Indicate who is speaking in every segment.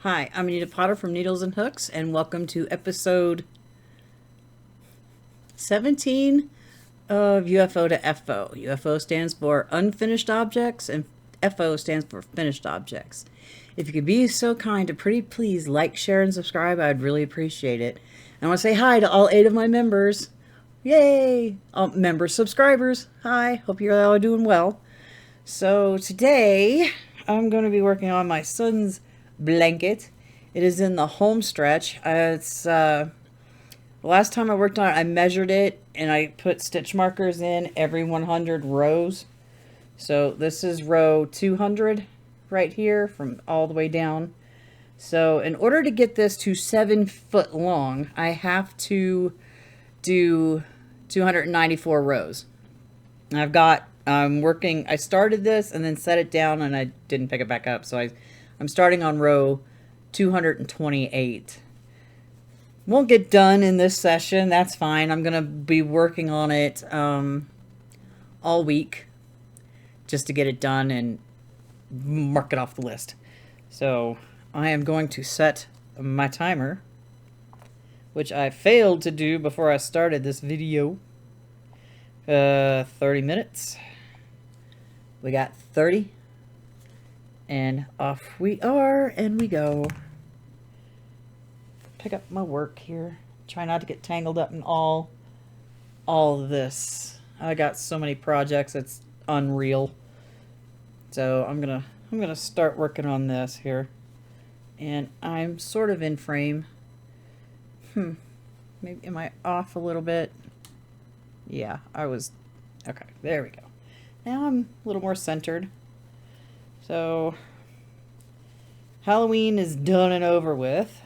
Speaker 1: Hi, I'm Anita Potter from Needles and Hooks, and welcome to episode 17 of UFO2FO. UFO stands for Unfinished Objects, and FO stands for Finished Objects. If you could be so kind to pretty please like, share, and subscribe, I'd really appreciate it. And I want to say hi to all 8 of my members. Yay! All members, subscribers. Hi, hope you're all doing well. So today, I'm going to be working on my son's blanket. It is in the home stretch. The last time I worked on it, I measured it and I put stitch markers in every 100 rows. So this is row 200 right here from all the way down. So in order to get this to 7 foot long, I have to do 294 rows. I started this and then set it down and I didn't pick it back up. So I'm starting on row 228. Won't get done in this session. That's fine. I'm going to be working on it all week just to get it done and mark it off the list. So I am going to set my timer, which I failed to do before I started this video. 30 minutes. We got 30. And off we are, and we go. Pick up my work here. Try not to get tangled up in all of this. I got so many projects, it's unreal. So I'm gonna start working on this here. And I'm sort of in frame. Maybe am I off a little bit? Yeah, I was. Okay, there we go. Now I'm a little more centered. So, Halloween is done and over with.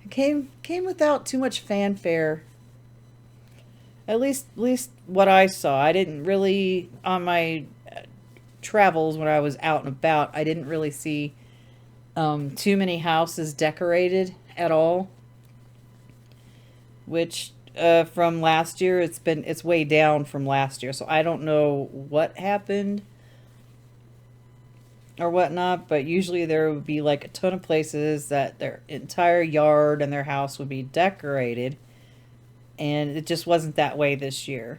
Speaker 1: It came without too much fanfare. At least what I saw. I didn't really, on my travels when I was out and about, I didn't really see too many houses decorated at all. Which from last year, it's way down from last year. So I don't know what happened or whatnot, but usually there would be like a ton of places that their entire yard and their house would be decorated, and it just wasn't that way this year.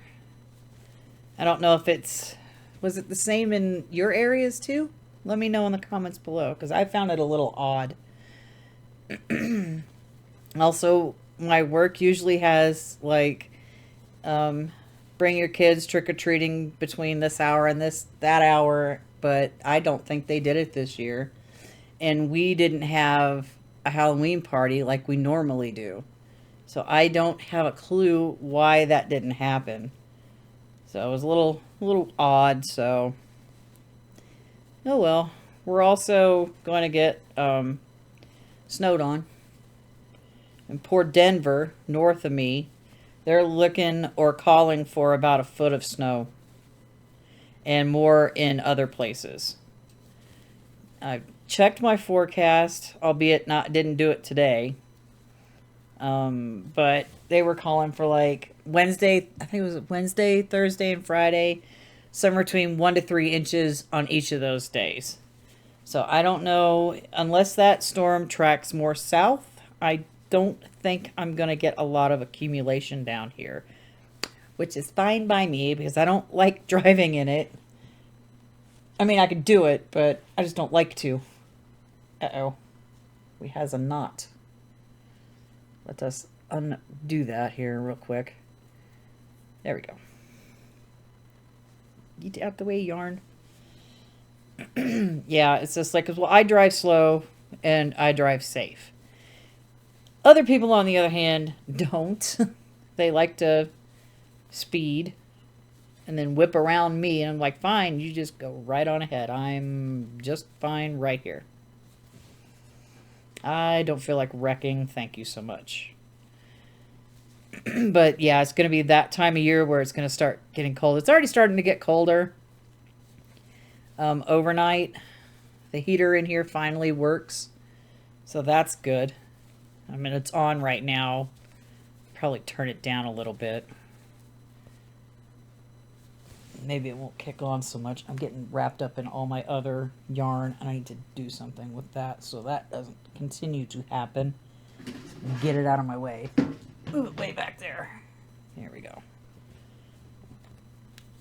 Speaker 1: I don't know if was it the same in your areas too? Let me know in the comments below, because I found it a little odd. Also, my work usually has like bring your kids trick-or-treating between this hour and that hour, but I don't think they did it this year. And we didn't have a Halloween party like we normally do. So I don't have a clue why that didn't happen. So it was a little odd, so oh well. We're also going to get snowed on. And poor Denver, north of me, they're looking or calling for about a foot of snow. And more in other places. I've checked my forecast, albeit didn't do it today. But they were calling for like Wednesday, I think it was Wednesday, Thursday, and Friday, somewhere between 1 to 3 inches on each of those days. So I don't know, unless that storm tracks more south, I don't think I'm going to get a lot of accumulation down here. Which is fine by me, because I don't like driving in it. I mean, I could do it, but I just don't like to. Uh-oh. We has a knot. Let us undo that here real quick. There we go. Get out the way, yarn. Yeah, it's just like, well, I drive slow and I drive safe. Other people, on the other hand, don't. They like to speed and then whip around me, and I'm like, fine, you just go right on ahead. I'm just fine right here. I don't feel like wrecking. Thank you so much. But yeah, it's going to be that time of year where it's going to start getting cold. It's already starting to get colder. Overnight, the heater in here finally works, so that's good. I mean, it's on right now. Probably turn it down a little bit. maybe it won't kick on so much. I'm getting wrapped up in all my other yarn, and I need to do something with that so that doesn't continue to happen. Get it out of my way. Move it way back there. There we go.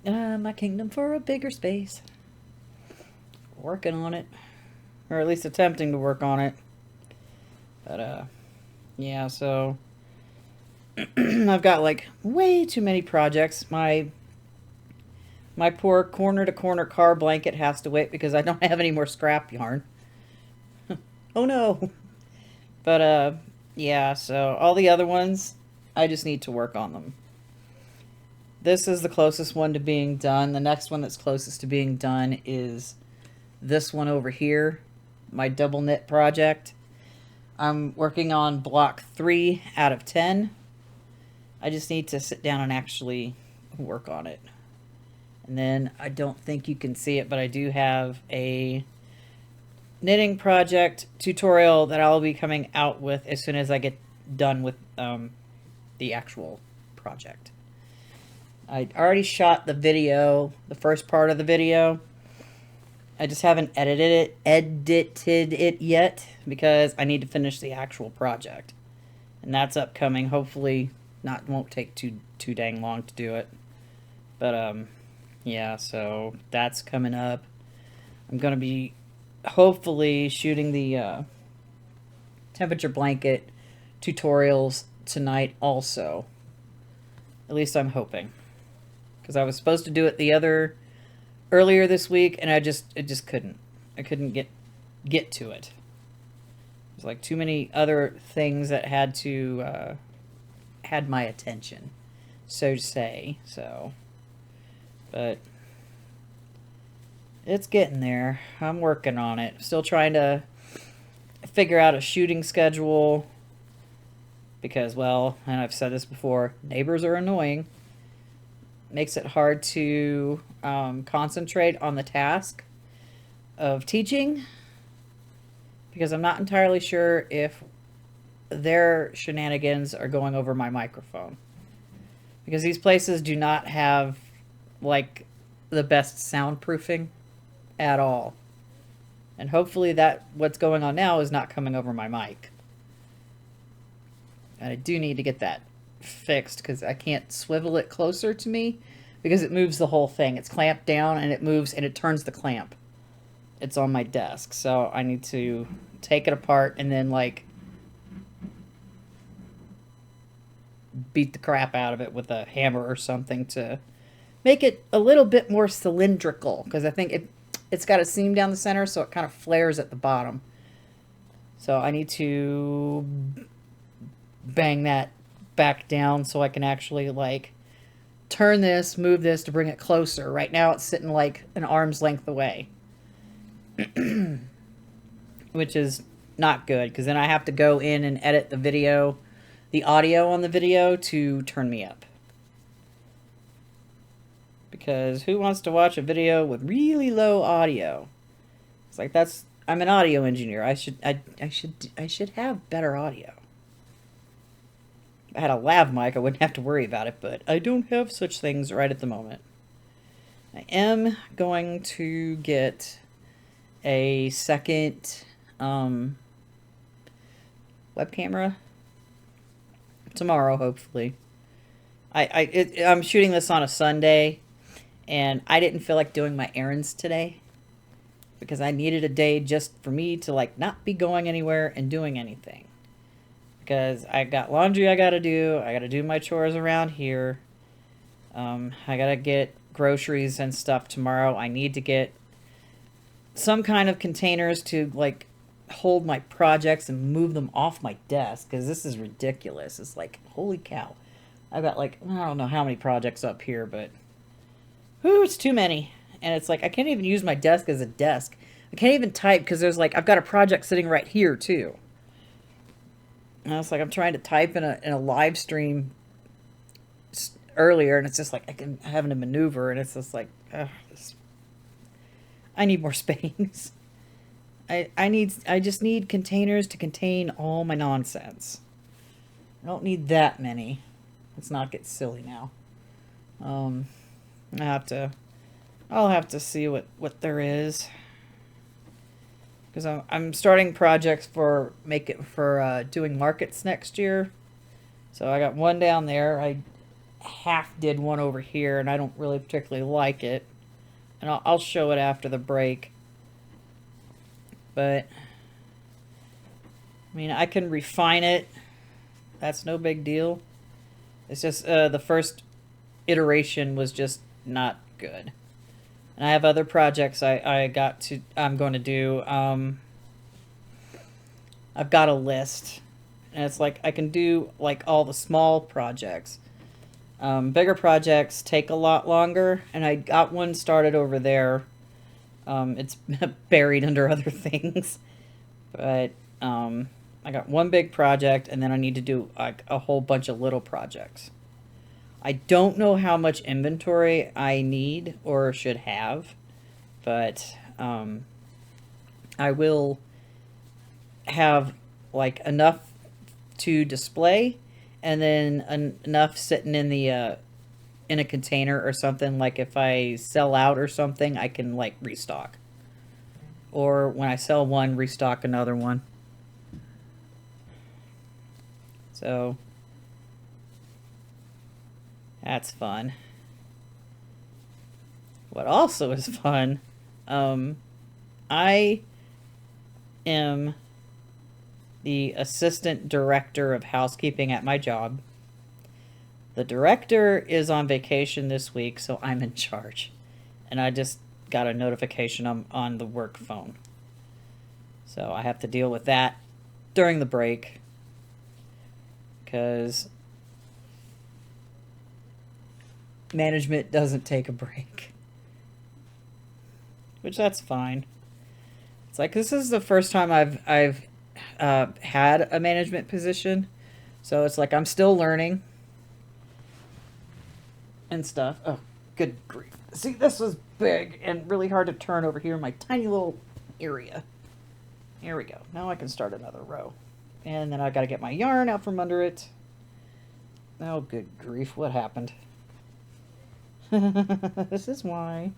Speaker 1: My kingdom for a bigger space. Working on it. Or at least attempting to work on it. But, yeah, so I've got like way too many projects. My poor corner to corner car blanket has to wait because I don't have any more scrap yarn. Oh no. But, yeah, so all the other ones, I just need to work on them. This is the closest one to being done. The next one that's closest to being done is this one over here, my double knit project. I'm working on block 3 out of 10. I just need to sit down and actually work on it. And then I don't think you can see it, but I do have a knitting project tutorial that I'll be coming out with as soon as I get done with the actual project. I already shot the video, the first part of the video. I just haven't edited it yet because I need to finish the actual project. And that's upcoming. Hopefully won't take too dang long to do it. But yeah, so that's coming up. I'm going to be hopefully shooting the temperature blanket tutorials tonight also. At least I'm hoping. Because I was supposed to do it earlier this week, and I just couldn't. I couldn't get to it. There's like too many other things that had my attention, so to say. So, but it's getting there. I'm working on it. Still trying to figure out a shooting schedule because, well, and I've said this before, neighbors are annoying. Makes it hard to concentrate on the task of teaching because I'm not entirely sure if their shenanigans are going over my microphone, because these places do not have like the best soundproofing at all, and hopefully that what's going on now is not coming over my mic. And I do need to get that fixed because I can't swivel it closer to me because it moves the whole thing. It's clamped down and it moves and it turns the clamp. It's on my desk, so I need to take it apart and then like beat the crap out of it with a hammer or something to make it a little bit more cylindrical, because I think it's got a seam down the center, so it kind of flares at the bottom. So I need to bang that back down so I can actually like turn this, move this to bring it closer. Right now it's sitting like an arm's length away, which is not good because then I have to go in and edit the audio on the video to turn me up. Because who wants to watch a video with really low audio? It's like I'm an audio engineer. I should have better audio. If I had a lav mic, I wouldn't have to worry about it, but I don't have such things right at the moment. I am going to get a second web camera tomorrow, hopefully. I'm shooting this on a Sunday, and I didn't feel like doing my errands today because I needed a day just for me to like not be going anywhere and doing anything. Because I got laundry I gotta do. I gotta do my chores around here. I gotta get groceries and stuff tomorrow. I need to get some kind of containers to like hold my projects and move them off my desk, because this is ridiculous. It's like, holy cow. I've got like, I don't know how many projects up here, but whew, it's too many. And it's like, I can't even use my desk as a desk. I can't even type because there's like, I've got a project sitting right here too. And it's like I'm trying to type in a live stream earlier, and it's just like I'm having to maneuver, and it's just like I need more space. I just need containers to contain all my nonsense. I don't need that many. Let's not get silly now. I have to I'll have to see what there is. Because I'm starting projects for doing markets next year. So I got one down there. I half did one over here, and I don't really particularly like it. And I'll show it after the break. But, I mean, I can refine it. That's no big deal. It's just the first iteration was just not good. And I have other projects I'm going to do. I've got a list. And it's like I can do like all the small projects. Bigger projects take a lot longer. And I got one started over there. It's buried under other things. But I got one big project, and then I need to do like a whole bunch of little projects. I don't know how much inventory I need or should have, but I will have like enough to display, and then enough sitting in the in a container or something. Like if I sell out or something, I can like restock, or when I sell one, restock another one. So that's fun. What also is fun, I am the assistant director of housekeeping at my job. The director is on vacation this week, so I'm in charge. And I just got a notification on the work phone. So I have to deal with that during the break. Because management doesn't take a break. Which that's fine. It's like this is the first time I've had a management position, so it's like I'm still learning and stuff. Oh, good grief! See, this was big and really hard to turn over here in my tiny little area. Here we go. Now I can start another row, and then I got to get my yarn out from under it. Oh, good grief! What happened? This is why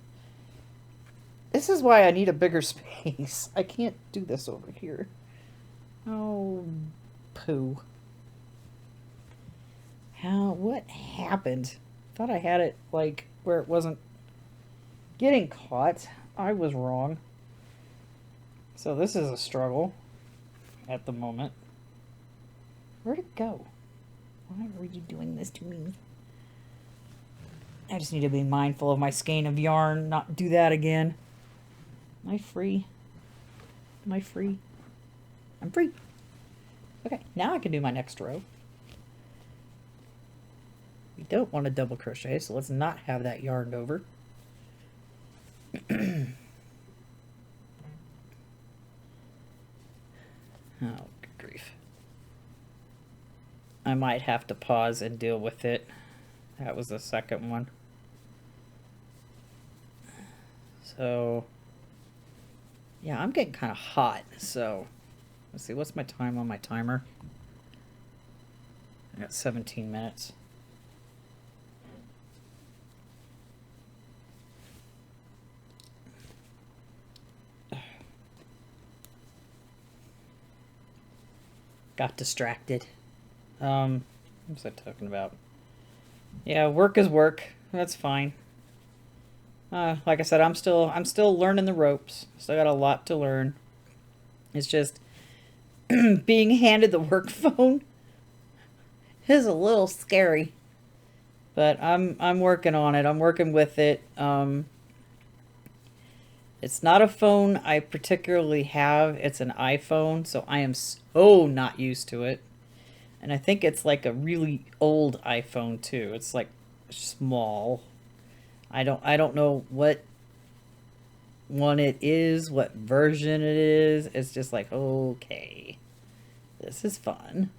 Speaker 1: I need a bigger space. I can't do this over here. Oh, poo. What happened? Thought I had it, like, where it wasn't getting caught. I was wrong. So this is a struggle at the moment. Where'd it go? Why are you doing this to me? I just need to be mindful of my skein of yarn, not do that again. Am I free? Am I free? I'm free. Okay, now I can do my next row. We don't want to double crochet, so let's not have that yarned over. Oh, good grief. I might have to pause and deal with it. That was the second one. So, yeah, I'm getting kind of hot, so let's see, what's my time on my timer? I got 17 minutes. Got distracted. What was I talking about? Yeah, work is work. That's fine. Like I said, I'm still learning the ropes. Still got a lot to learn. It's just being handed the work phone is a little scary. But I'm working on it. I'm working with it. It's not a phone I particularly have. It's an iPhone, so I am so not used to it. And I think it's like a really old iPhone too. It's like small. I don't know what one it is, what version it is. It's just like, okay, this is fun.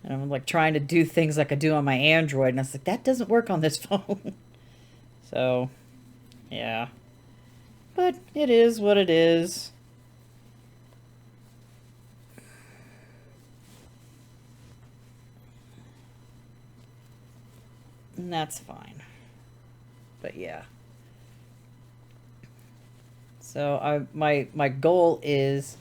Speaker 1: And I'm like trying to do things like I do on my Android, and I was like, that doesn't work on this phone. So, yeah. But it is what it is. And that's fine. But yeah. So my goal is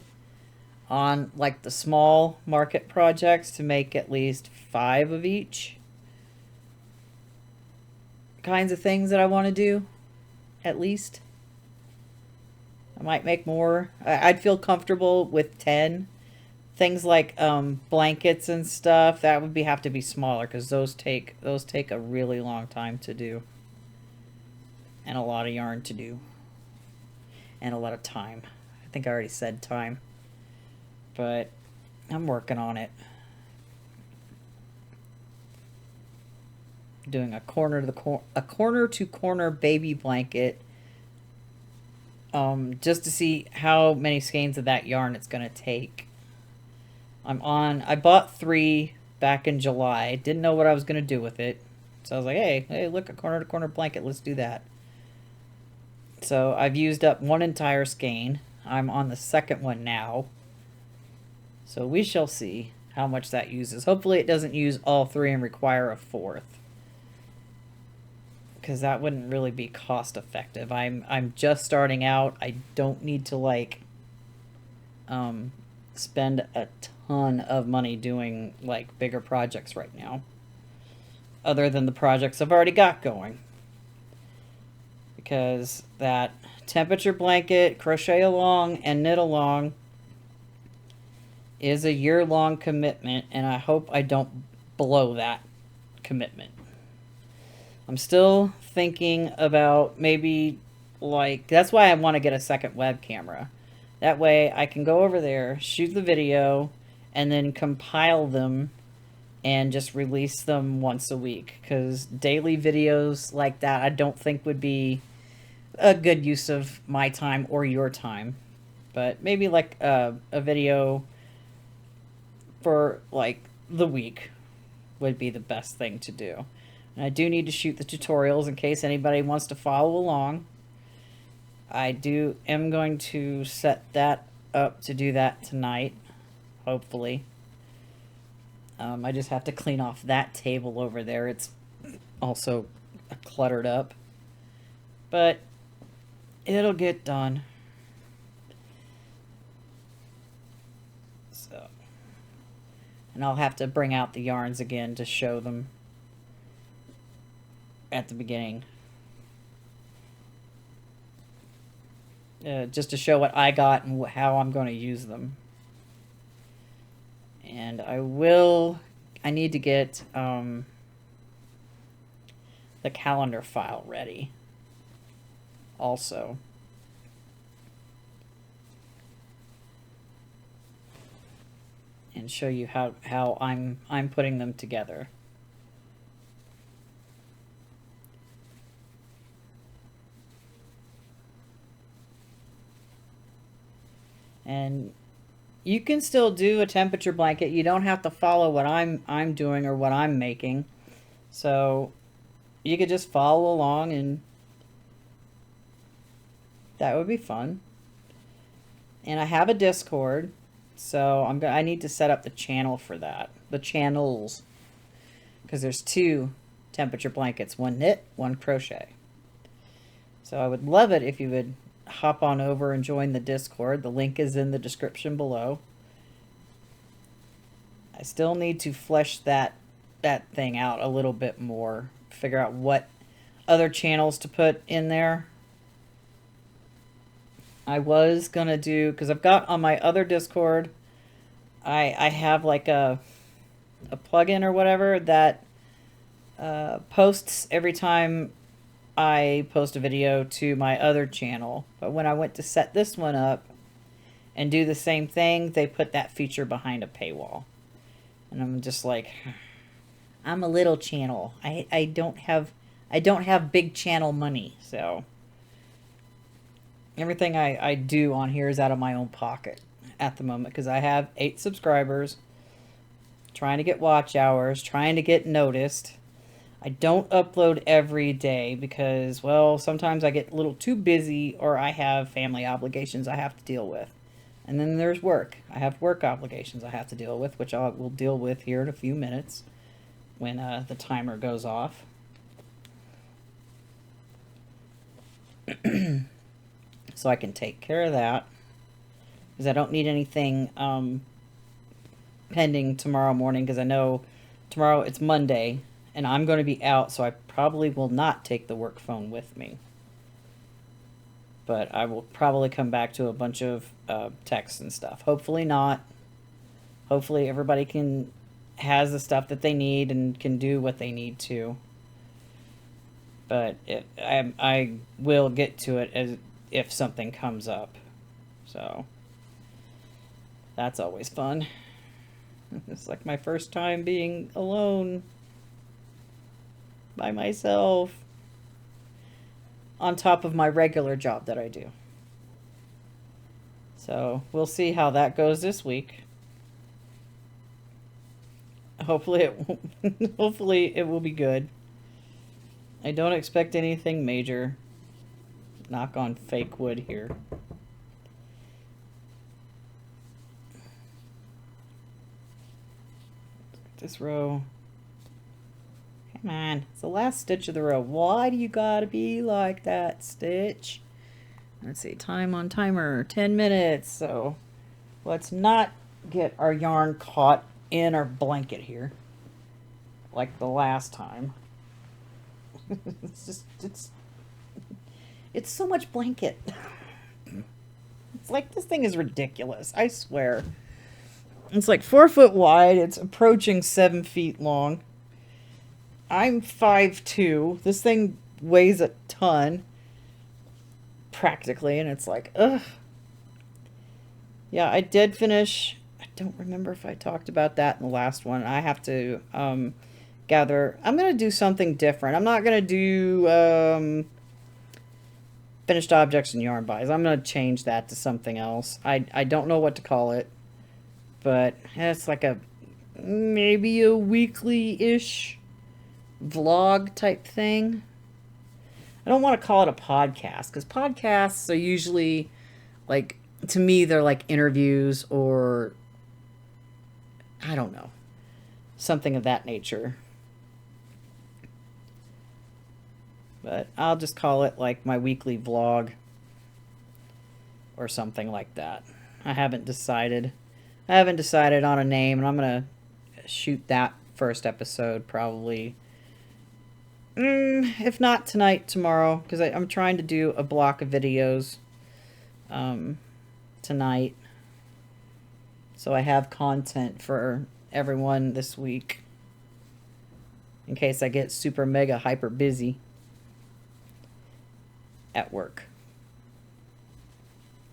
Speaker 1: on like the small market projects to make at least 5 of each kinds of things that I want to do, at least. I might make more. I'd feel comfortable with 10. Things like blankets and stuff, that would have to be smaller because those take a really long time to do, and a lot of yarn to do, and a lot of time. I think I already said time, but I'm working on it. Doing a corner to corner baby blanket, just to see how many skeins of that yarn it's gonna take. I bought 3 back in July. Didn't know what I was going to do with it. So I was like, hey, look, a corner to corner blanket. Let's do that. So I've used up 1 entire skein. I'm on the second one now. So we shall see how much that uses. Hopefully it doesn't use all 3 and require a 4th. Because that wouldn't really be cost effective. I'm just starting out. I don't need to like spend a ton of money doing like bigger projects right now, other than the projects I've already got going, because that temperature blanket, crochet along and knit along, is a year-long commitment, and I hope I don't blow that commitment. I'm still thinking about maybe, like, that's why I want to get a second web camera. That way I can go over there, shoot the video, and then compile them and just release them once a week. Because daily videos like that I don't think would be a good use of my time or your time. But maybe like a video for like the week would be the best thing to do. And I do need to shoot the tutorials in case anybody wants to follow along. I am going to set that up to do that tonight, hopefully. I just have to clean off that table over there. It's also cluttered up, but it'll get done. So, and I'll have to bring out the yarns again to show them at the beginning. Just to show what I got and how I'm going to use them. And I need to get the calendar file ready also. And show you how I'm putting them together. And you can still do a temperature blanket. You don't have to follow what I'm doing or what I'm making. So you could just follow along, and that would be fun. And I have a Discord, so I need to set up the channel for that. The channels. Because there's 2 temperature blankets, 1 knit, 1 crochet. So I would love it if you would hop on over and join the Discord. The link is in the description below. I still need to flesh that thing out a little bit more. Figure out what other channels to put in there. I was gonna do, because I've got on my other Discord, I have like a plugin or whatever that posts every time I post a video to my other channel. But when I went to set this one up and do the same thing, they put that feature behind a paywall. And I'm just like, I'm a little channel. I don't have big channel money, so everything I do on here is out of my own pocket at the moment, because I have 8 subscribers, trying to get watch hours, trying to get noticed. I don't upload every day because, well, sometimes I get a little too busy, or I have family obligations I have to deal with. And then there's work. I have work obligations I have to deal with, which I will deal with here in a few minutes when the timer goes off. so I can take care of that, because I don't need anything pending tomorrow morning, because I know tomorrow it's Monday and I'm going to be out, so I probably will not take the work phone with me. But I will probably come back to a bunch of texts and stuff. Hopefully not. Hopefully everybody has the stuff that they need and can do what they need to. But I will get to it if something comes up. So that's always fun. It's like my first time being alone by myself, on top of my regular job that I do. So we'll see how that goes this week. Hopefully it will be good. I don't expect anything major. Knock on fake wood here. This row. Come on. It's the last stitch of the row. Why do you gotta be like that, Stitch? Let's see. Time on timer. 10 minutes. So let's not get our yarn caught in our blanket here, like the last time. It's so much blanket. It's like, this thing is ridiculous, I swear. It's like 4 foot wide. It's approaching 7 feet long. I'm 5'2". This thing weighs a ton, practically, and it's like, ugh. Yeah, I did finish. I don't remember if I talked about that in the last one. I have to gather. I'm going to do something different. I'm not going to do finished objects and yarn buys. I'm going to change that to something else. I don't know what to call it, but it's like maybe a weekly-ish vlog type thing. I don't want to call it a podcast, because podcasts are usually, like, to me, they're like interviews or, I don't know, something of that nature. But I'll just call it like my weekly vlog or something like that. I haven't decided on a name, and I'm going to shoot that first episode probably, if not tonight, tomorrow, because I'm trying to do a block of videos tonight, so I have content for everyone this week in case I get super mega hyper busy at work.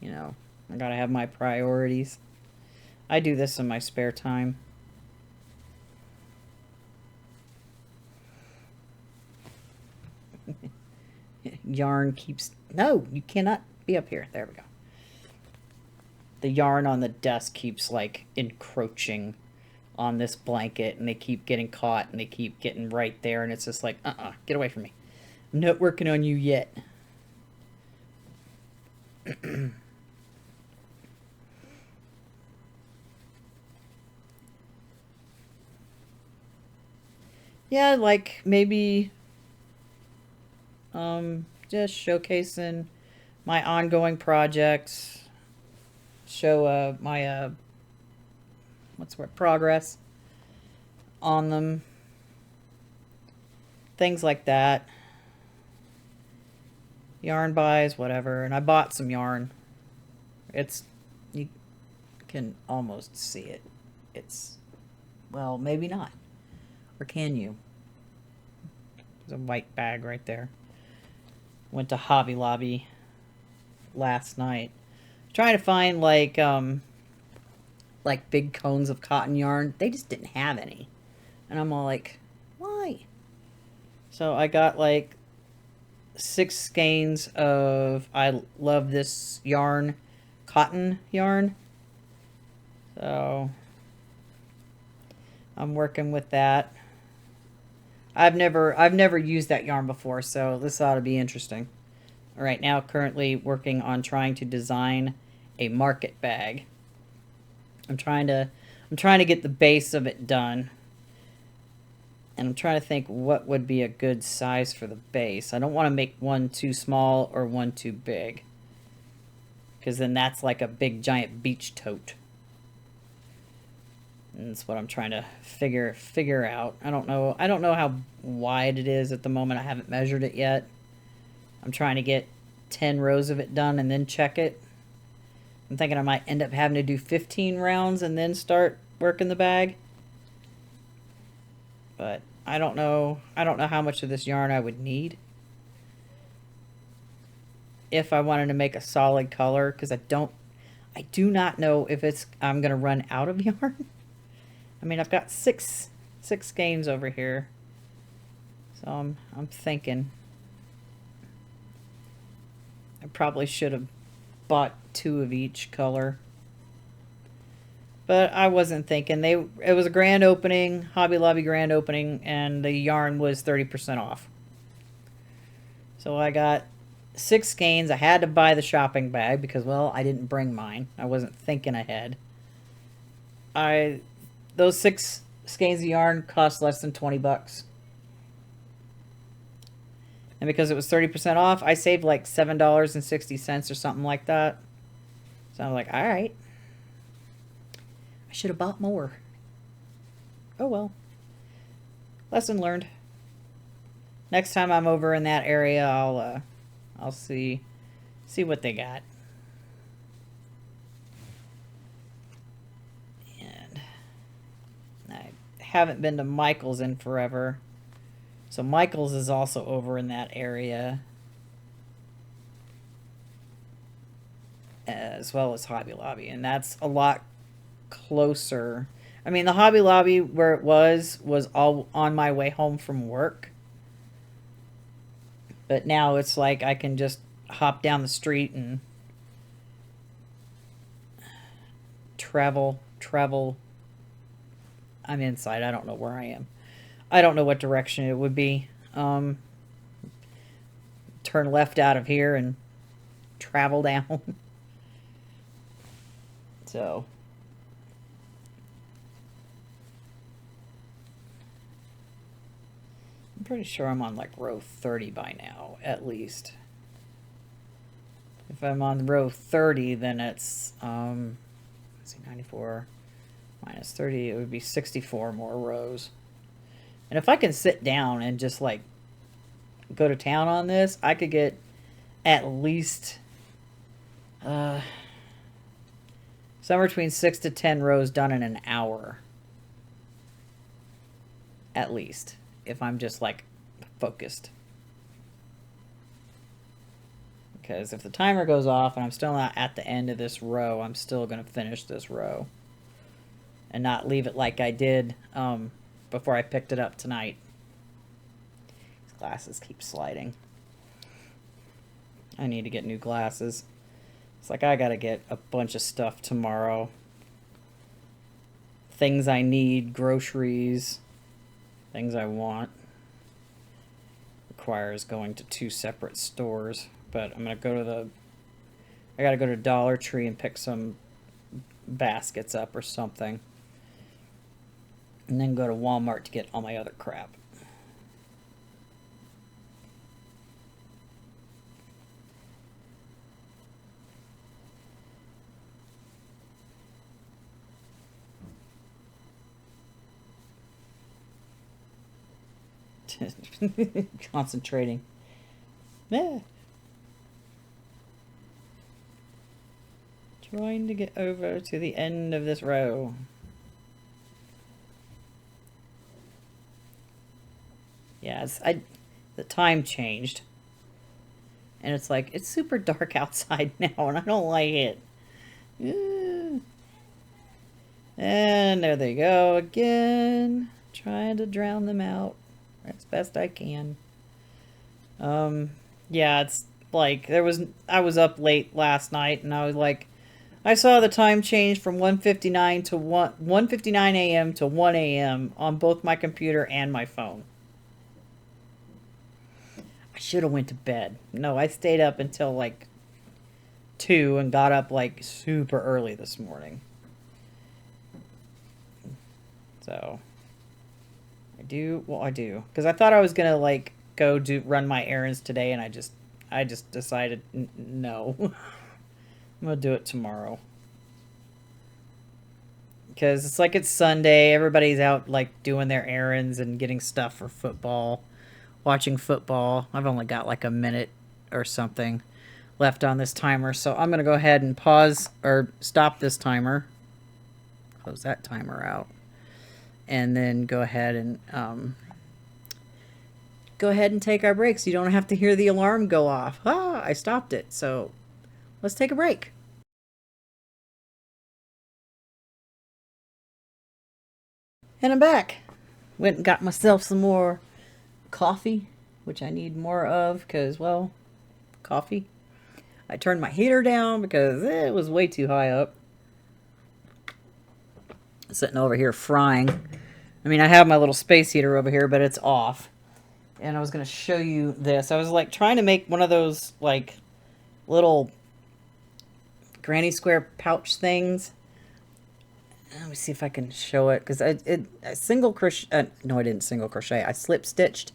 Speaker 1: You know, I gotta have my priorities. I do this in my spare time. Yarn keeps... No, you cannot be up here. There we go. The yarn on the desk keeps, like, encroaching on this blanket, and they keep getting caught, and they keep getting right there, and it's just like, get away from me. I'm not working on you yet. Yeah, like, maybe just showcasing my ongoing projects, show my progress on them, things like that, yarn buys, whatever. And I bought some yarn. You can almost see it. It's, well, maybe not, or can you? There's a white bag right there. Went to Hobby Lobby last night, trying to find like big cones of cotton yarn. They just didn't have any, and I'm all like, why? So I got like 6 skeins of I love this yarn, cotton yarn. So I'm working with that. I've never used that yarn before, so this ought to be interesting. Right now, currently working on trying to design a market bag. I'm trying to get the base of it done. And I'm trying to think what would be a good size for the base. I don't want to make one too small or one too big. because then that's like a big giant beach tote. And that's what I'm trying to figure out. I don't know how wide it is at the moment. I haven't measured it yet. I'm trying to get 10 rows of it done and then check it. I'm thinking I might end up having to do 15 rounds and then start working the bag. But I don't know how much of this yarn I would need if I wanted to make a solid color, because I do not know if I'm gonna run out of yarn. I mean, I've got six skeins over here, so I'm thinking I probably should have bought 2 of each color, but I wasn't thinking. It was a grand opening, Hobby Lobby grand opening, and the yarn was 30% off. So I got 6 skeins. I had to buy the shopping bag because, well, I didn't bring mine. I wasn't thinking ahead. Those 6 skeins of yarn cost less than 20 bucks. And because it was 30% off, I saved like $7.60 or something like that. So I'm like, all right. I should have bought more. Oh well. Lesson learned. Next time I'm over in that area, I'll see what they got. And I haven't been to Michael's in forever. So Michael's is also over in that area, as well as Hobby Lobby, and that's a lot closer. I mean, the Hobby Lobby where it was all on my way home from work. But now it's like I can just hop down the street and travel. I'm inside. I don't know where I am. I don't know what direction it would be. Turn left out of here and travel down. So I'm pretty sure I'm on like row 30 by now, at least. If I'm on row 30, then it's let's see, 94 minus 30, it would be 64 more rows. And if I can sit down and just like go to town on this, I could get at least somewhere between 6 to 10 rows done in an hour. At least, if I'm just like focused. Because if the timer goes off and I'm still not at the end of this row, I'm still going to finish this row and not leave it like I did before I picked it up tonight. These glasses keep sliding. I need to get new glasses. It's like I gotta get a bunch of stuff tomorrow. Things I need, groceries, things I want. Requires going to 2 separate stores. But I'm gonna go to I gotta go to Dollar Tree and pick some baskets up or something. And then go to Walmart to get all my other crap. Concentrating. Yeah. Trying to get over to the end of this row. Yeah, the time changed. And it's like, it's super dark outside now, and I don't like it. Yeah. And there they go again. Trying to drown them out as best I can. Yeah, it's like, I was up late last night, and I was like, I saw the time change from 1:59 to 1:59 a.m. to 1 a.m. on both my computer and my phone. I should have went to bed. No, I stayed up until like 2 and got up like super early this morning. So I do because I thought I was gonna like run my errands today, and I just decided no. I'm going to do it tomorrow. Because it's like it's Sunday. Everybody's out like doing their errands and getting stuff for football. Watching football. I've only got like a minute or something left on this timer. So I'm going to go ahead and pause or stop this timer. Close that timer out. And then go ahead and take our breaks. You don't have to hear the alarm go off. Ah, I stopped it. So let's take a break. And I'm back. Went and got myself some more coffee, which I need more of because, well, coffee. I turned my heater down because it was way too high up. Sitting over here frying. I mean, I have my little space heater over here, but it's off. And I was going to show you this. I was like trying to make one of those like little granny square pouch things. Let me see if I can show it, because I single crochet. No, I didn't single crochet. I slip stitched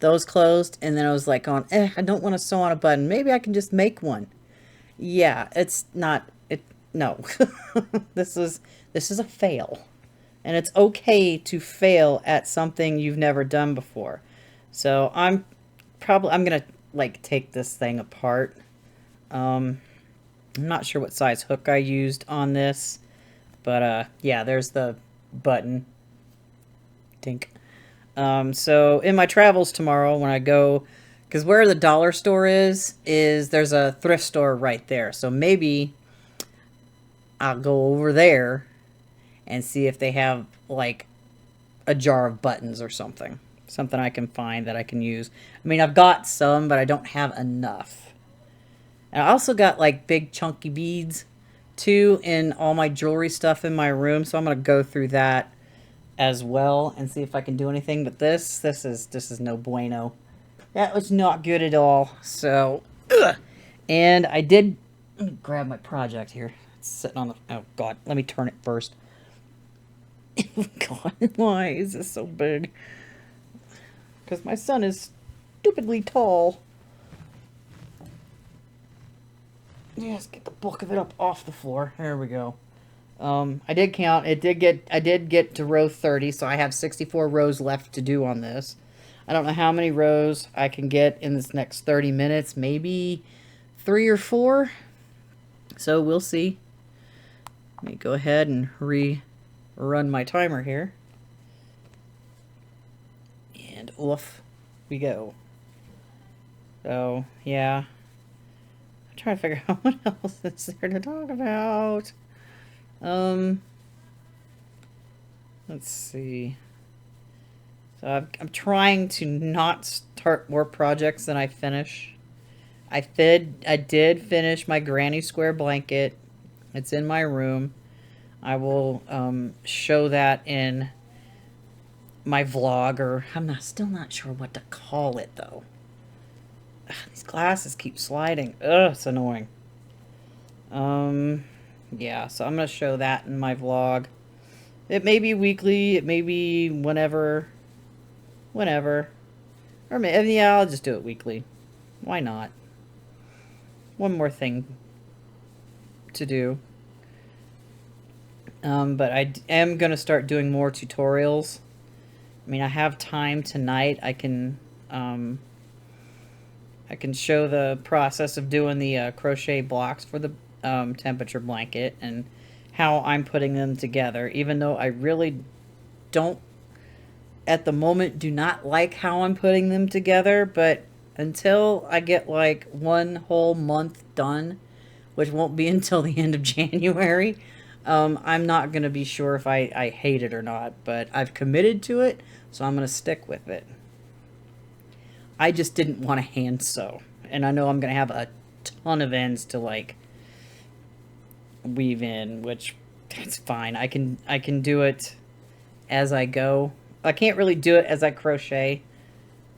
Speaker 1: those closed, and then I was like, I don't want to sew on a button. Maybe I can just make one. Yeah, it's not. No, this is a fail, and it's okay to fail at something you've never done before. So I'm gonna like take this thing apart. I'm not sure what size hook I used on this. But, yeah, there's the button. Tink. So in my travels tomorrow when I go, because where the dollar store is there's a thrift store right there. So maybe I'll go over there and see if they have, like, a jar of buttons or something. Something I can find that I can use. I mean, I've got some, but I don't have enough. And I also got, like, big chunky beads too in all my jewelry stuff in my room, so I'm going to go through that as well and see if I can do anything. But this is no bueno. That was not good at all. So ugh. And I did, let me grab my project here. It's sitting on the, oh god, let me turn it first. God, why is this so big? Because my son is stupidly tall. Yes, get the bulk of it up off the floor. There we go. I did count. I did get to row 30, so I have 64 rows left to do on this. I don't know how many rows I can get in this next 30 minutes. Maybe 3 or 4. So we'll see. Let me go ahead and rerun my timer here. And off we go. So, yeah. Trying to figure out what else is there to talk about. Let's see. So I'm trying to not start more projects than I finish. I did finish my granny square blanket. It's in my room. I will show that in my vlog, or still not sure what to call it though. Ugh, these glasses keep sliding. Ugh, it's annoying. Yeah, so I'm going to show that in my vlog. It may be weekly. It may be whenever. Or maybe, yeah, I'll just do it weekly. Why not? One more thing to do. But I am going to start doing more tutorials. I mean, I have time tonight. I can show the process of doing the crochet blocks for the temperature blanket and how I'm putting them together, even though I really don't, at the moment, do not like how I'm putting them together. But until I get like one whole month done, which won't be until the end of January, I'm not going to be sure if I hate it or not. But I've committed to it, so I'm going to stick with it. I just didn't want to hand sew. And I know I'm going to have a ton of ends to like weave in, which that's fine. I can do it as I go. I can't really do it as I crochet.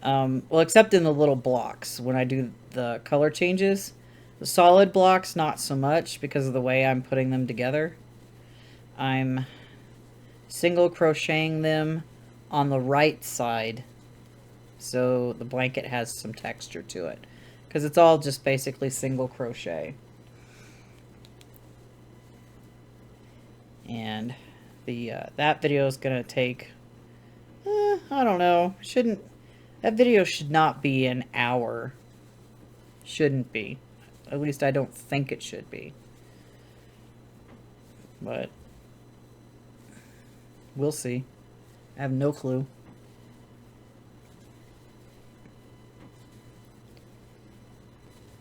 Speaker 1: Well, except in the little blocks when I do the color changes. The solid blocks, not so much because of the way I'm putting them together. I'm single crocheting them on the right side, so the blanket has some texture to it, because it's all just basically single crochet. And the that video is gonna take, I don't know, that video should not be an hour. Shouldn't be. At least I don't think it should be. But we'll see. I have no clue.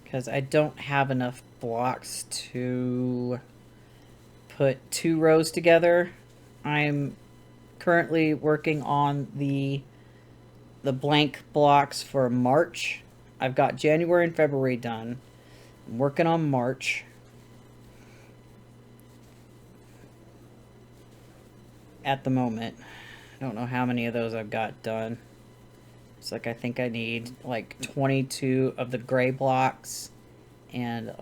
Speaker 1: Because I don't have enough blocks to put 2 rows together. I'm currently working on the blank blocks for March. I've got January and February done. I'm working on March. At the moment. I don't know how many of those I've got done. It's like I think I need like 22 of the gray blocks and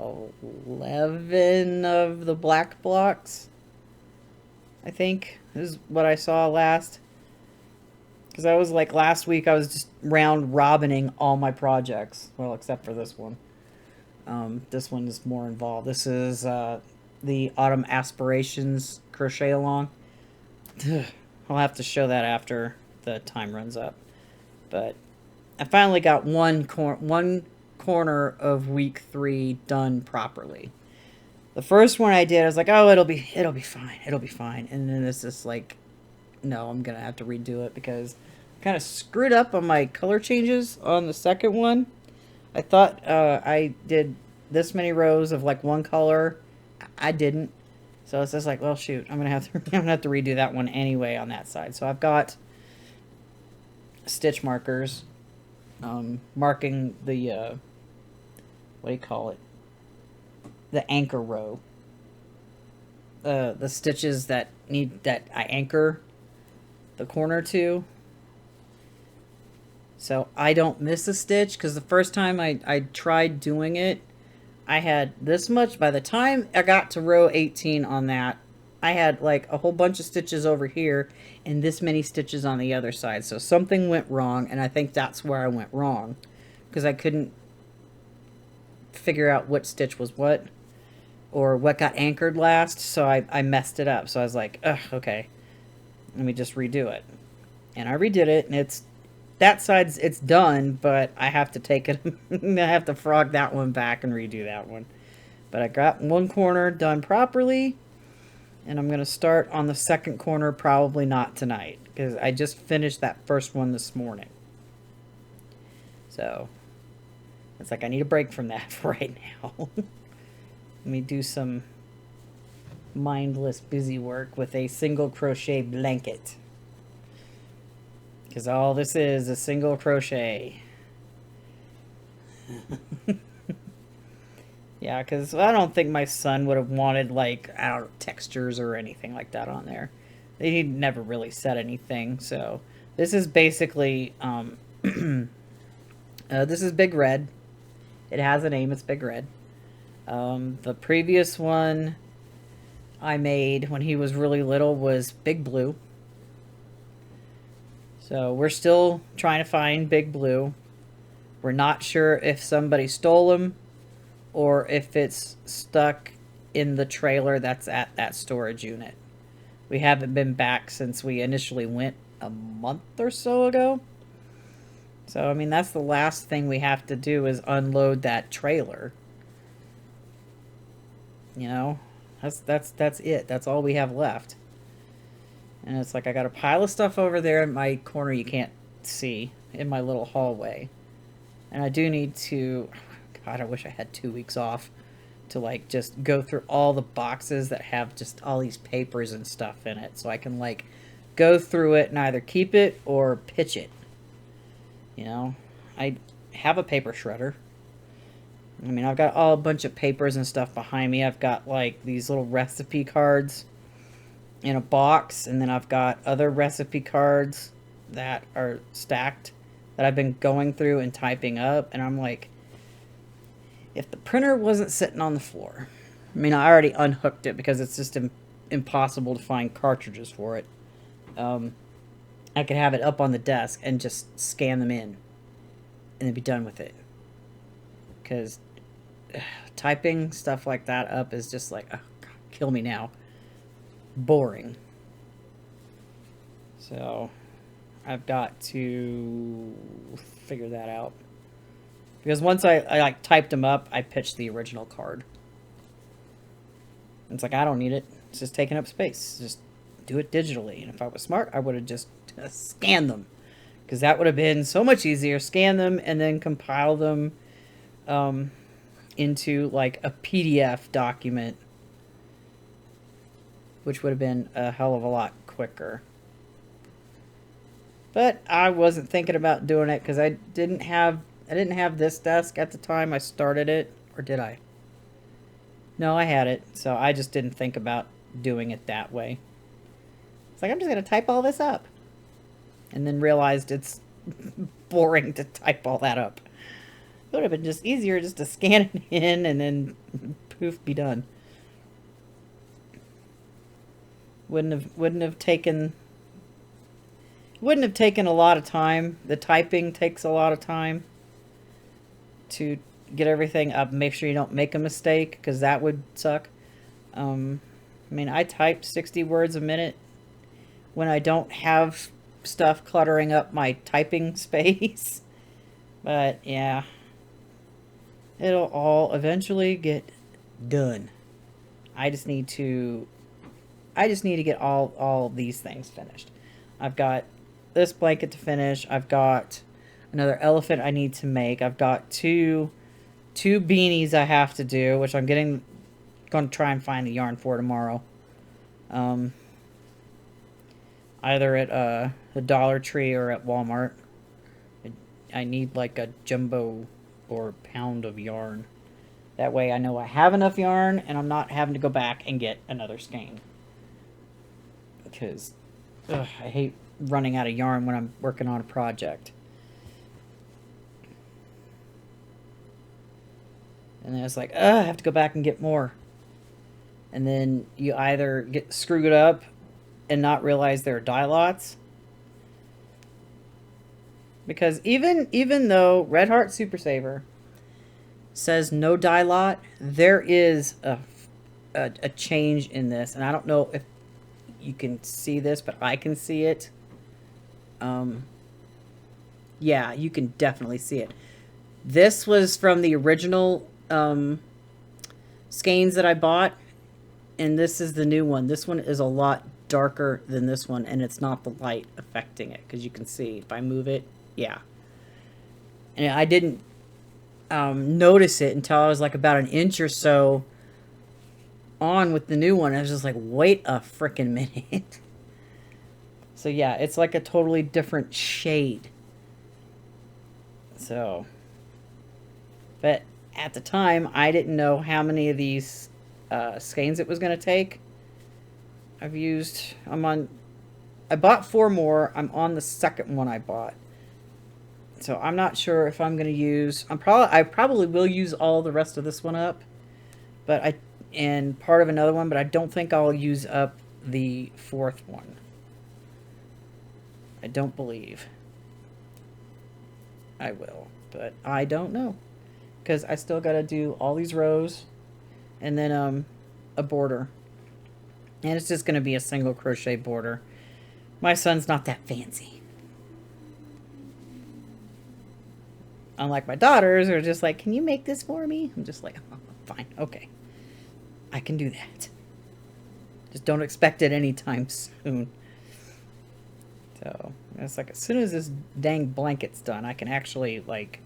Speaker 1: 11 of the black blocks. I think this is what I saw last. Because I was like, last week I was just round robining all my projects. Well, except for this one. This one is more involved. This is the Autumn Aspirations crochet along. I'll have to show that after the time runs up. But I finally got one corner of week 3 done properly. The first one I did, I was like, oh, it'll be fine. It'll be fine. And then it's just like, no, I'm going to have to redo it because I kind of screwed up on my color changes on the second one. I thought I did this many rows of like one color. I didn't. So it's just like, well, shoot, I'm gonna have to redo that one anyway on that side. So I've got stitch markers, marking the what do you call it? The anchor row. The stitches that I anchor the corner to. So I don't miss a stitch, because the first time I tried doing it, I had this much. By the time I got to row 18 on that, I had like a whole bunch of stitches over here and this many stitches on the other side. So something went wrong, and I think that's where I went wrong, because I couldn't figure out what stitch was what or what got anchored last. So I messed it up. So I was like, ugh, okay, let me just redo it. And I redid it, and it's done, but I have to take it. I have to frog that one back and redo that one. But I got one corner done properly, and I'm going to start on the second corner, probably not tonight, because I just finished that first one this morning. So it's like I need a break from that for right now. Let me do some mindless busy work with a single crochet blanket. Because all this is a single crochet. Yeah, because I don't think my son would have wanted, like, I don't know, textures or anything like that on there. He never really said anything. So this is basically, this is Big Red. It has a name, it's Big Red. The previous one I made when he was really little was Big Blue. So we're still trying to find Big Blue. We're not sure if somebody stole him or if it's stuck in the trailer that's at that storage unit. We haven't been back since we initially went a month or so ago. So, I mean, that's the last thing we have to do is unload that trailer. You know, that's it. That's all we have left. And it's like I got a pile of stuff over there in my corner you can't see in my little hallway. And I do need to, God, I wish I had 2 weeks off to like just go through all the boxes that have just all these papers and stuff in it. So I can like go through it and either keep it or pitch it. You know, I have a paper shredder. I mean, I've got all a bunch of papers and stuff behind me. I've got like these little recipe cards in a box, and then I've got other recipe cards that are stacked that I've been going through and typing up, and I'm like, if the printer wasn't sitting on the floor, I mean, I already unhooked it because it's just impossible to find cartridges for it. I could have it up on the desk and just scan them in and then be done with it, because typing stuff like that up is just like, oh, God, kill me now. boring. So I've got to figure that out. Because once I like typed them up, I pitched the original card. It's like, I don't need it. It's just taking up space. Just do it digitally. And if I was smart, I would have just scanned them. Because that would have been so much easier. Scan them and then compile them into like a PDF document. Which would have been a hell of a lot quicker. But I wasn't thinking about doing it because I didn't have this desk at the time I started it. Or did I? No, I had it. So I just didn't think about doing it that way. It's like, I'm just going to type all this up. And then realized it's boring to type all that up. It would have been just easier just to scan it in and then poof, be done. Wouldn't have taken a lot of time. The typing takes a lot of time to get everything up. Make sure you don't make a mistake, because that would suck. I mean, I type 60 words a minute when I don't have stuff cluttering up my typing space. But yeah, it'll all eventually get done. I just need to get all these things finished. I've got this blanket to finish. I've got another elephant I need to make. I've got two beanies I have to do, which I'm going to try and find the yarn for tomorrow. Either at the Dollar Tree or at Walmart. I need like a jumbo or pound of yarn. That way I know I have enough yarn and I'm not having to go back and get another skein. Because I hate running out of yarn when I'm working on a project. And then it's like, I have to go back and get more. And then you either get screwed up and not realize there are dye lots. Because even though Red Heart Super Saver says no dye lot, there is a change in this. And I don't know if you can see this, but I can see it. Yeah, you can definitely see it. This was from the original skeins that I bought, and this is the new one. This one is a lot darker than this one, and it's not the light affecting it, because you can see if I move it. Yeah. And I didn't notice it until I was like about an inch or so on with the new one. I was just like, wait a freaking minute. So yeah, it's like a totally different shade. So, but at the time, I didn't know how many of these skeins it was going to take. I bought 4 more. I'm on the second one I bought. So I'm not sure if I'm going to use, I probably will use all the rest of this one up, and part of another one, but I don't think I'll use up the 4th one. I don't believe I will, but I don't know, because I still got to do all these rows and then a border, and it's just going to be a single crochet border. My son's not that fancy. Unlike my daughters, are just like, can you make this for me? I'm just like, oh, fine, okay. I can do that. Just don't expect it anytime soon. So, it's like, as soon as this dang blanket's done, I can actually, like,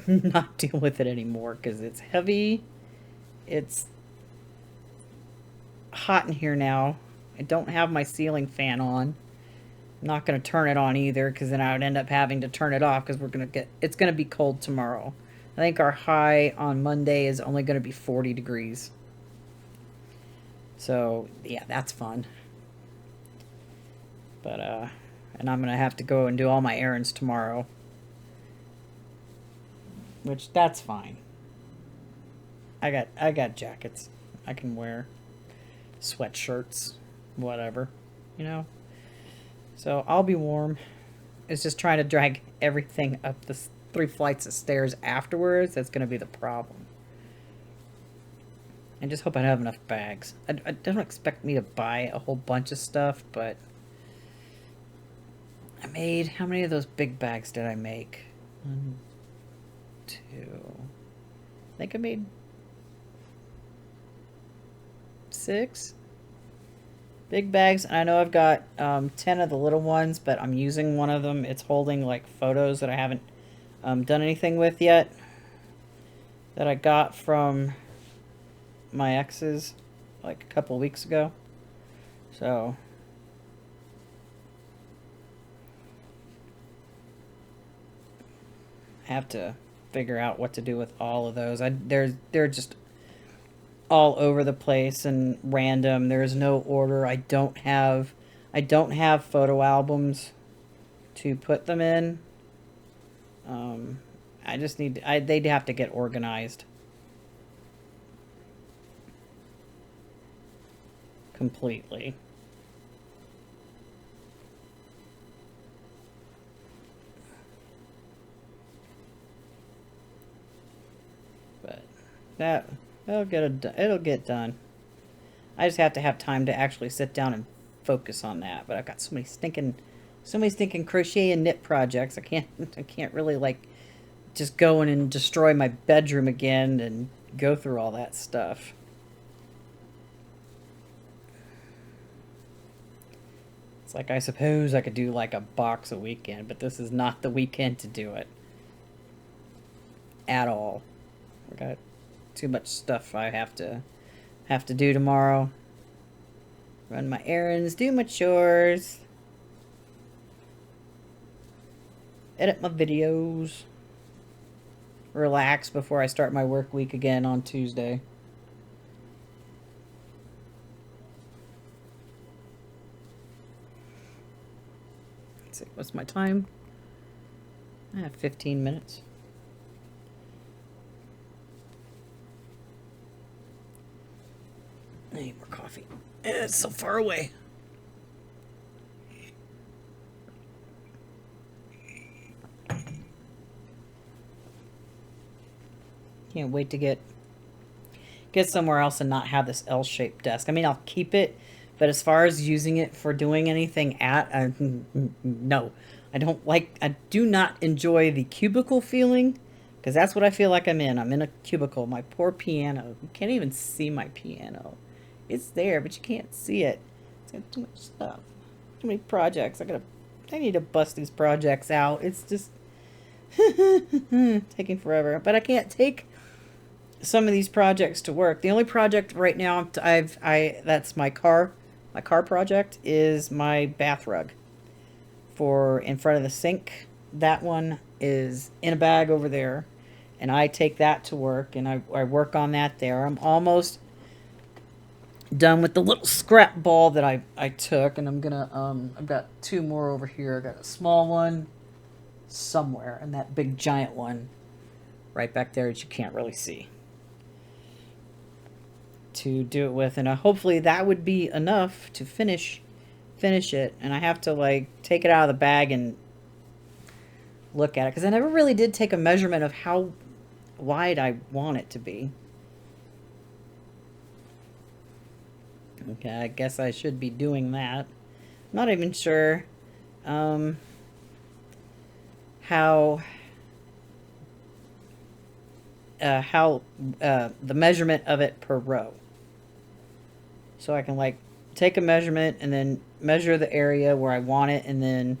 Speaker 1: not deal with it anymore, because it's heavy. It's hot in here now. I don't have my ceiling fan on. I'm not going to turn it on either, because then I would end up having to turn it off, because it's going to be cold tomorrow. I think our high on Monday is only going to be 40 degrees. So, yeah, that's fun. But, and I'm going to have to go and do all my errands tomorrow. Which, that's fine. I got jackets I can wear. Sweatshirts. Whatever. You know? So, I'll be warm. It's just trying to drag everything up the 3 flights of stairs afterwards that's going to be the problem. I just hope I have enough bags. I don't expect me to buy a whole bunch of stuff, but I made, how many of those big bags did I make? 1, 2. I think I made 6 big bags. I know I've got 10 of the little ones, but I'm using one of them. It's holding like photos that I haven't done anything with yet, that I got from my exes like a couple weeks ago. So I have to figure out what to do with all of those. They're just all over the place and random. There's no order. I don't have photo albums to put them in. I just need they'd have to get organized completely. But it'll get done. I just have to have time to actually sit down and focus on that. But I've got so many stinking crochet and knit projects. I can't really like just go in and destroy my bedroom again and go through all that stuff. It's like, I suppose I could do like a box a weekend, but this is not the weekend to do it at all. I got too much stuff I have to do tomorrow. Run my errands, do my chores, edit my videos, relax before I start my work week again on Tuesday. Let's see, what's my time? I have 15 minutes. I need more coffee. It's so far away. Can't wait to get somewhere else and not have this L-shaped desk. I mean, I'll keep it, but as far as using it for doing anything no. I do not enjoy the cubicle feeling, because that's what I feel like I'm in. I'm in a cubicle. My poor piano. You can't even see my piano. It's there, but you can't see it. It's got too much stuff. Too many projects. I need to bust these projects out. It's just taking forever. But I can't take some of these projects to work. The only project right now that's my car project is my bath rug for in front of the sink. That one is in a bag over there, and I take that to work, and I work on that there. I'm almost done with the little scrap ball that I took, and I'm gonna I've got 2 more over here. I got a small one somewhere, and that big giant one right back there that you can't really see to do it with, and hopefully that would be enough to finish it. And I have to like take it out of the bag and look at it, because I never really did take a measurement of how wide I want it to be. Okay, I guess I should be doing that. I'm not even sure how the measurement of it per row. So I can like take a measurement and then measure the area where I want it, and then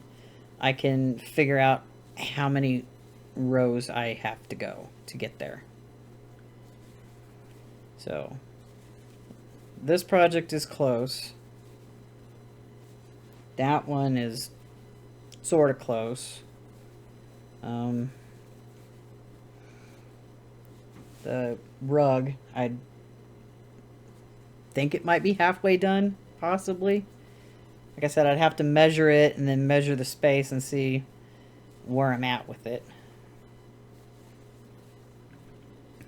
Speaker 1: I can figure out how many rows I have to go to get there. So this project is close. That one is sort of close. The rug, I think it might be halfway done, possibly. Like I said, I'd have to measure it and then measure the space and see where I'm at with it.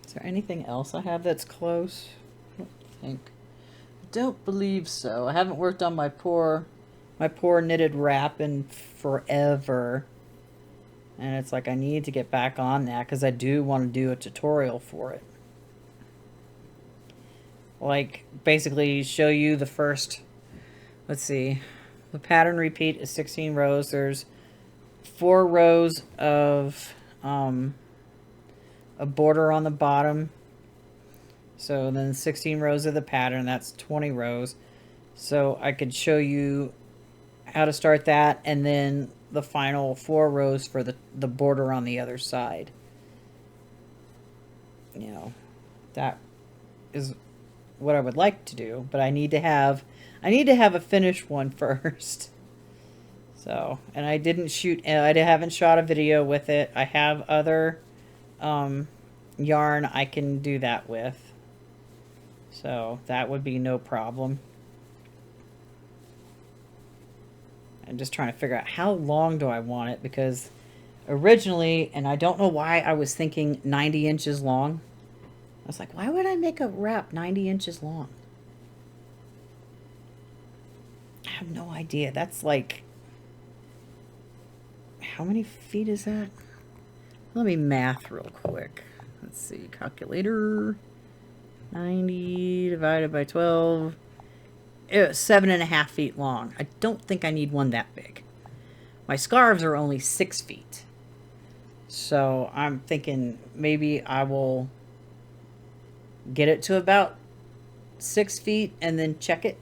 Speaker 1: Is there anything else I have that's close? I don't think. I don't believe so. I haven't worked on my poor knitted wrap in forever. And it's like I need to get back on that, because I do want to do a tutorial for it. like basically show you the first, let's see, the pattern repeat is 16 rows. There's 4 rows of a border on the bottom. So then 16 rows of the pattern, that's 20 rows. So I could show you how to start that, and then the final 4 rows for the border on the other side. You know, that is what I would like to do, but I need to have a finished one first. So, and I haven't shot a video with it. I have other yarn I can do that with. So that would be no problem. I'm just trying to figure out how long do I want it, because originally, and I don't know why I was thinking 90 inches long. I was like, why would I make a wrap 90 inches long? I have no idea. That's like, how many feet is that? Let me math real quick. Let's see, calculator. 90 divided by 12. It was 7.5 feet long. I don't think I need one that big. My scarves are only 6 feet. So I'm thinking maybe I will get it to about 6 feet and then check it.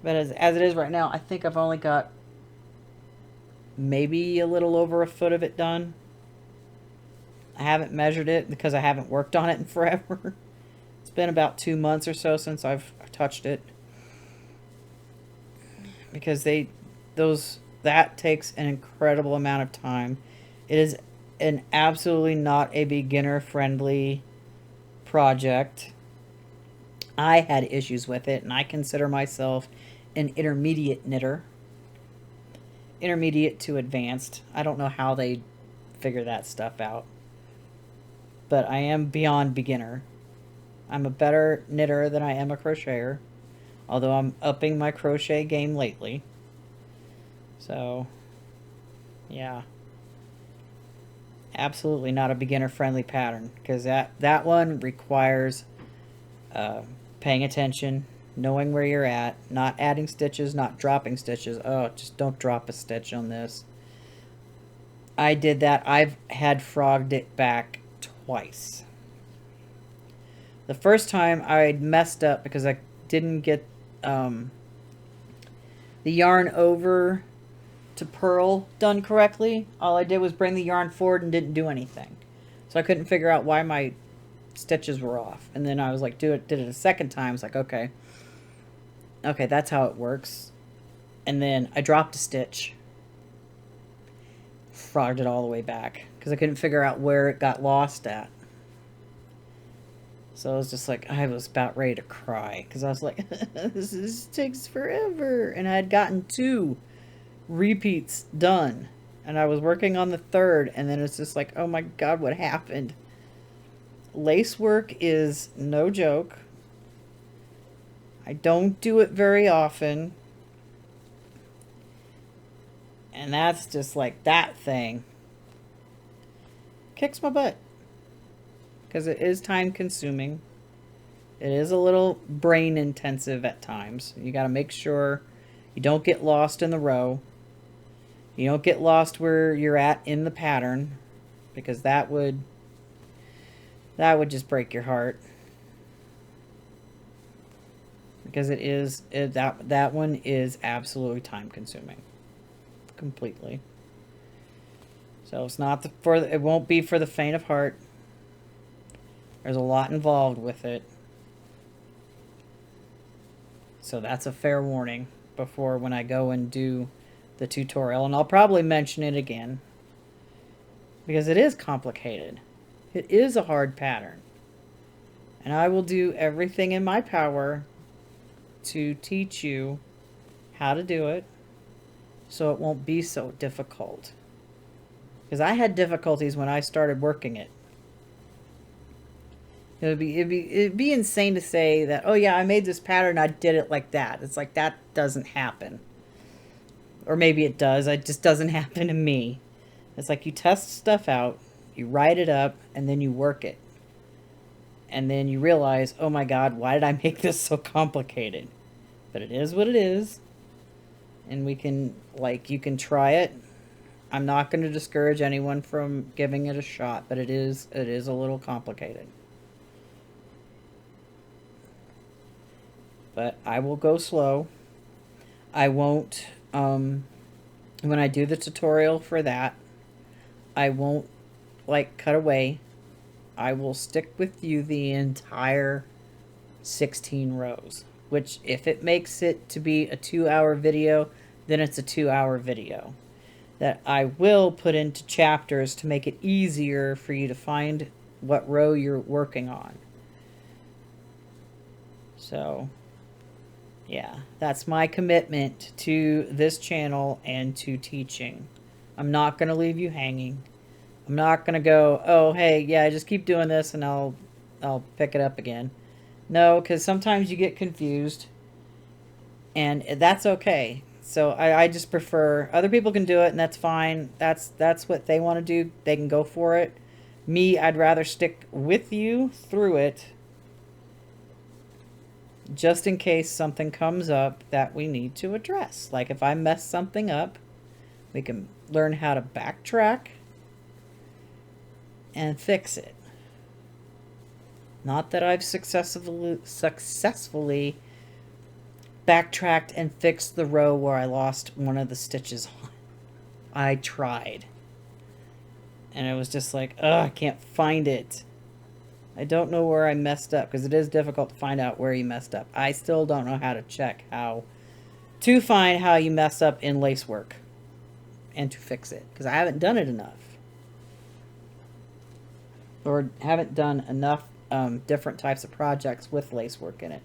Speaker 1: But as it is right now, I think I've only got maybe a little over a foot of it done. I haven't measured it because I haven't worked on it in forever. It's been about 2 months or so since I've touched it. Because that takes an incredible amount of time. It is an absolutely not a beginner-friendly project. I had issues with it, and I consider myself an intermediate knitter. Intermediate to advanced. I don't know how they figure that stuff out. But I am beyond beginner. I'm a better knitter than I am a crocheter. Although I'm upping my crochet game lately. So, yeah. Absolutely not a beginner-friendly pattern. Because that one requires paying attention, knowing where you're at, not adding stitches, not dropping stitches. Oh, just don't drop a stitch on this. I did that. I've had frogged it back twice. The first time I messed up because I didn't get the yarn over to purl done correctly. All I did was bring the yarn forward and didn't do anything. So I couldn't figure out why my stitches were off. And then I was like, did it a second time. I was like, okay, that's how it works. And then I dropped a stitch, frogged it all the way back because I couldn't figure out where it got lost at. So I was just like, I was about ready to cry because I was like, this takes forever. And I had gotten 2 repeats done. And I was working on the 3rd. And then it's just like, oh my God, what happened? Lace work is no joke. I don't do it very often. And that's just like, that thing kicks my butt. Because it is time consuming. It is a little brain intensive at times. You got to make sure you don't get lost in the row. You don't get lost where you're at in the pattern. Because that would just break your heart. Because that one is absolutely time consuming. Completely. So it's not it won't be for the faint of heart. There's a lot involved with it. So that's a fair warning before when I go and do the tutorial. And I'll probably mention it again. Because it is complicated. It is a hard pattern. And I will do everything in my power to teach you how to do it so it won't be so difficult. Because I had difficulties when I started working it. It'd be insane to say that, oh yeah, I made this pattern, I did it like that. It's like, that doesn't happen. Or maybe it does, it just doesn't happen to me. It's like you test stuff out, you write it up, and then you work it. And then you realize, oh my God, why did I make this so complicated? But it is what it is. And we can, like, you can try it. I'm not going to discourage anyone from giving it a shot, but it is a little complicated. But I will go slow. I won't, when I do the tutorial for that, I won't, like, cut away. I will stick with you the entire 16 rows, which if it makes it to be a 2-hour video, then it's a 2-hour video that I will put into chapters to make it easier for you to find what row you're working on. So yeah, that's my commitment to this channel and to teaching. I'm not going to leave you hanging. I'm not going to go, oh, hey, yeah, just keep doing this and I'll pick it up again. No, because sometimes you get confused, and that's okay. So I just prefer, other people can do it, and that's fine. That's what they want to do. They can go for it. Me, I'd rather stick with you through it, just in case something comes up that we need to address. Like if I mess something up, we can learn how to backtrack and fix it. Not that I've successfully backtracked and fixed the row where I lost one of the stitches on. I tried. And it was just like, ugh, I can't find it. I don't know where I messed up, because it is difficult to find out where you messed up. I still don't know how to check how to find how you mess up in lace work and to fix it, because I haven't done it enough. Or haven't done enough different types of projects with lace work in it.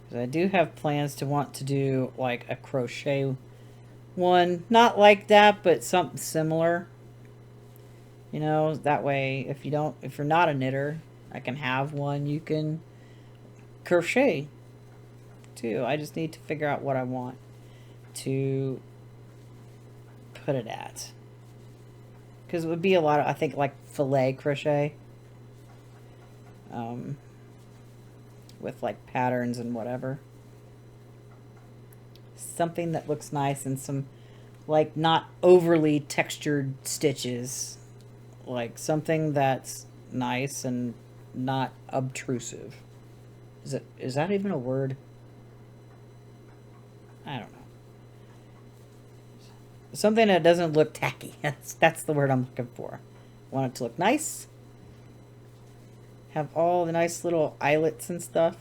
Speaker 1: Because I do have plans to want to do like a crochet one. Not like that, but something similar. You know, that way if you're not a knitter, I can have one you can crochet too. I just need to figure out what I want to put it at. Because it would be a lot of, I think, like filet crochet. With like patterns and whatever. Something that looks nice and some, like, not overly textured stitches. Like something that's nice and not obtrusive. Is that even a word? I don't know. Something that doesn't look tacky. That's the word I'm looking for. I want it to look nice. Have all the nice little eyelets and stuff.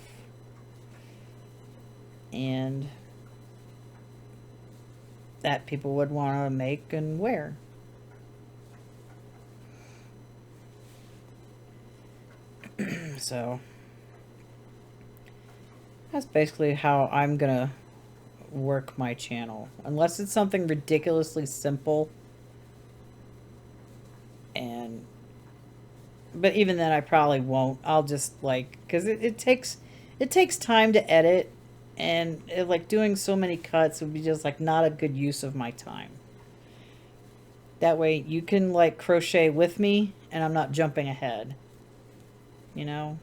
Speaker 1: And that people would want to make and wear. So that's basically how I'm gonna work my channel, unless it's something ridiculously simple. But even then I probably won't. I'll just, like, because it takes time to edit, and like doing so many cuts would be just like not a good use of my time. That way you can like crochet with me and I'm not jumping ahead. You know?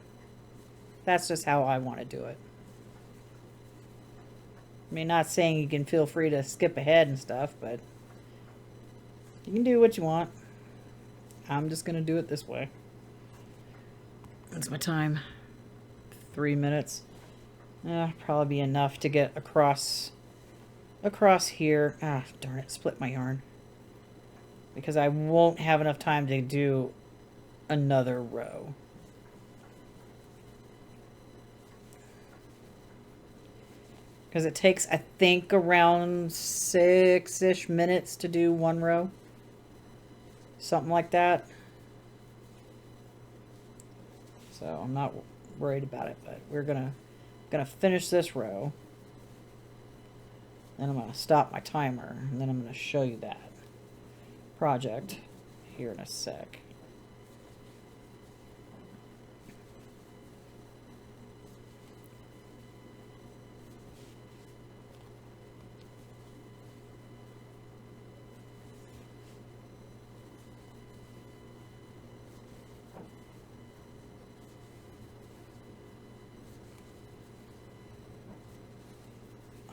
Speaker 1: That's just how I want to do it. I mean, not saying you can feel free to skip ahead and stuff, but you can do what you want. I'm just going to do it this way. That's my time. 3 minutes. Probably be enough to get across here. Ah, darn it, split my yarn. Because I won't have enough time to do another row. Because it takes, I think, around 6-ish minutes to do one row. Something like that. So I'm not worried about it, but we're gonna finish this row. Then I'm gonna stop my timer, and then I'm gonna show you that project here in a sec.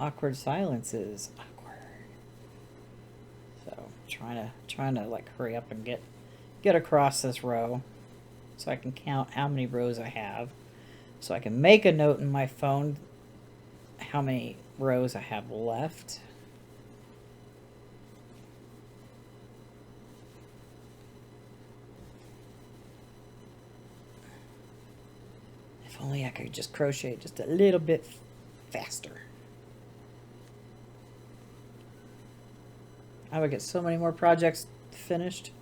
Speaker 1: Awkward silences. Awkward. So trying to like hurry up and get across this row so I can count how many rows I have. So I can make a note in my phone how many rows I have left. If only I could just crochet just a little bit faster. I would get so many more projects finished.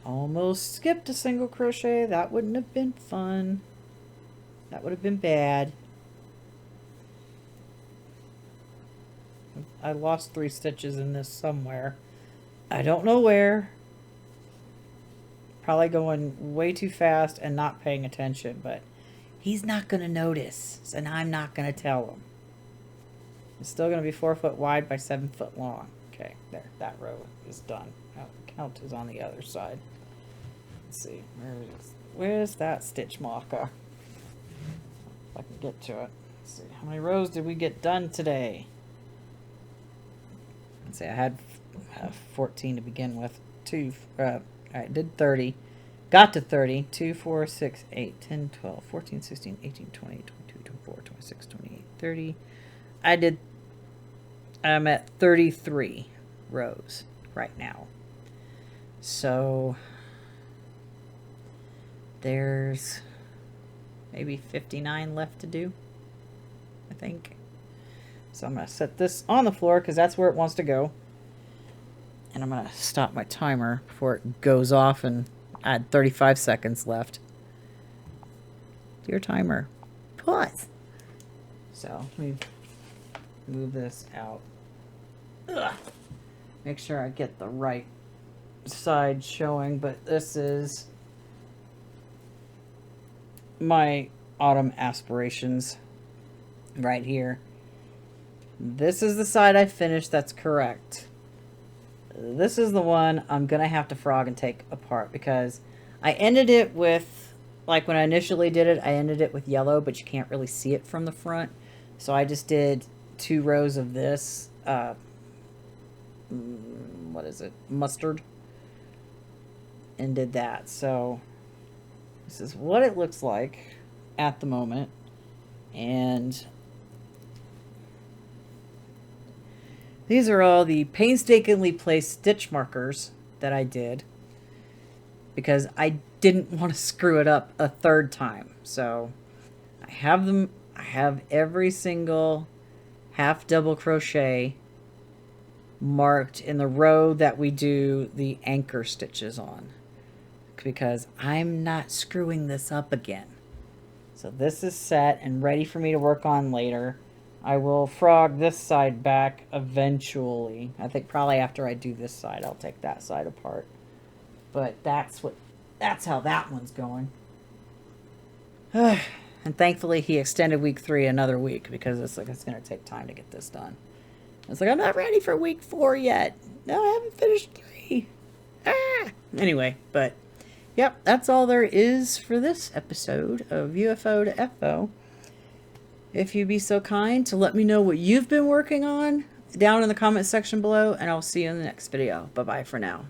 Speaker 1: Almost skipped a single crochet. That wouldn't have been fun. That would have been bad. I lost 3 stitches in this somewhere. I don't know where. Probably going way too fast and not paying attention, but he's not going to notice, and I'm not going to tell him. It's still going to be 4 foot wide by 7 foot long. Okay, there. That row is done. Oh, the count is on the other side. Let's see. Where's that stitch marker? If I can get to it. Let's see. How many rows did we get done today? Let's see. I had 14 to begin with. I did 30. Got to 30. 2, 4, 6, 8, 10, 12, 14, 16, 18, 20, 22, 24, 26, 28, 30. I'm at 33 rows right now. So there's maybe 59 left to do, I think. So I'm going to set this on the floor because that's where it wants to go. And I'm going to stop my timer before it goes off and add 35 seconds left. Dear timer, pause. So let me move this out. Ugh. Make sure I get the right side showing, but this is my autumn aspirations right here. This is the side I finished that's correct. This is the one I'm going to have to frog and take apart because I ended it with, like when I initially did it, I ended it with yellow, but you can't really see it from the front. So I just did 2 rows of this, what is it, mustard, and did that. So this is what it looks like at the moment. And these are all the painstakingly placed stitch markers that I did because I didn't want to screw it up a 3rd time. So I have them. I have every single half double crochet marked in the row that we do the anchor stitches on because I'm not screwing this up again. So this is set and ready for me to work on later. I will frog this side back eventually. I think probably after I do this side, I'll take that side apart. But that's how that one's going. And thankfully he extended week 3 another week because it's like it's going to take time to get this done. It's like I'm not ready for week 4 yet. No, I haven't finished 3. Anyway, but yep, that's all there is for this episode of UFO2FO. If you'd be so kind to let me know what you've been working on down in the comment section below, and I'll see you in the next video. Bye-bye for now.